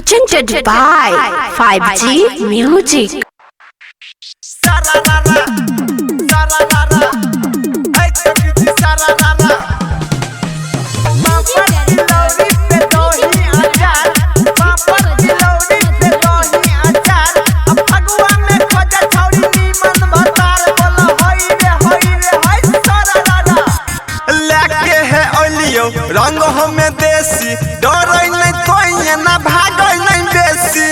Presented by 5G Music. रंग हमें देसी डर नहीं कोई ना भाग नहीं बेसी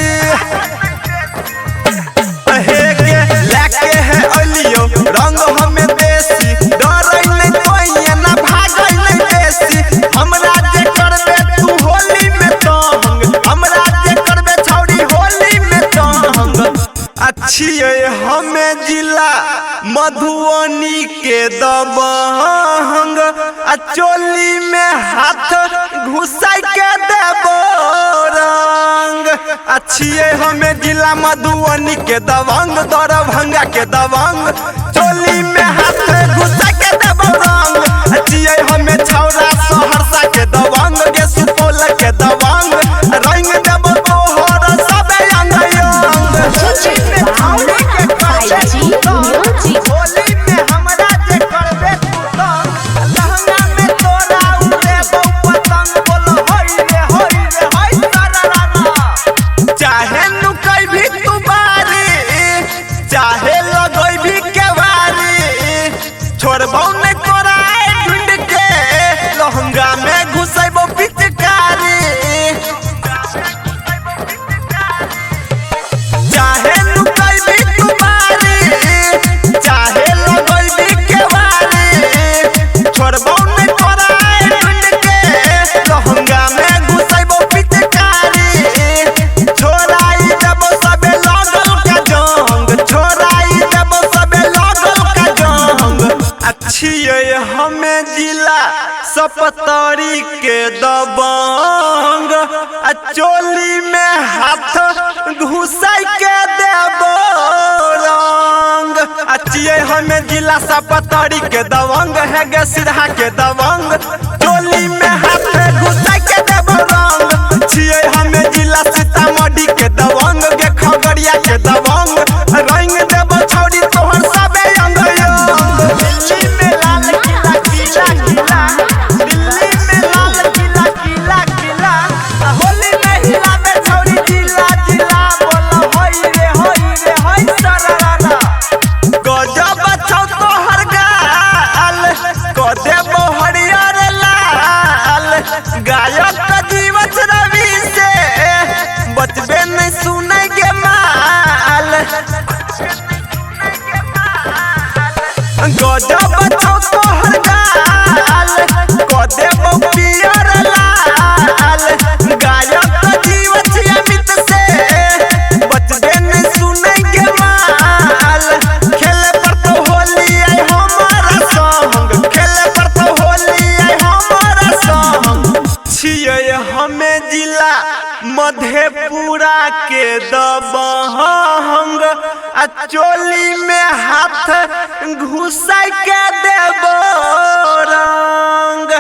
लेके है ओलियो रंग हमें देसी डर नहीं कोई ना भाग नहीं बेसी हमरा जे करबे तू होली में तंग हमरा जे करबे छौड़ी होली में तंग अच्छी हमें जिला मधुबनी के दबंग चोली में हाथ घुसाई के देबो रंग अच्छी हमें जिला मधुबनी के दबंग दरभंगा के दबंग चोली में हाथ घुसाई के देबो रंग अच्छी हमें छौरा सहरसा के दबंग के सुपौल के दबंग रंग देबो तोहर सबे अंग हमें जिला सपतरी के दबंग चोली में हाथ घुसाई के देबो रंग अच्छिए हमें जिला सपतरी के दबंग है गे सिरहा के दबंग चोली में हाथ घुसाई के देबो रंग अच्छिए हमें जिला सीतामढ़ी के दबंग गे खगड़िया के दबंग रंग देबो छौड़ी तोहर सबे अंग गजब छौ तोहर गाल को देबो पियर लाल गायक जीव छी अमित से बचबे नहीं सुनेंगे माल खेले पर तो होली आई हमारा संग खेले पर तो होली आई हमारा संग छिए हमें जिला मधेपुरा के दबंग चोली में हाथ घुसाई के देबो रंग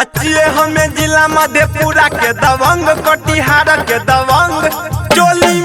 अच्छिए हमें जिला मधेपुरा के दबंग कटिहार के दबंग चोली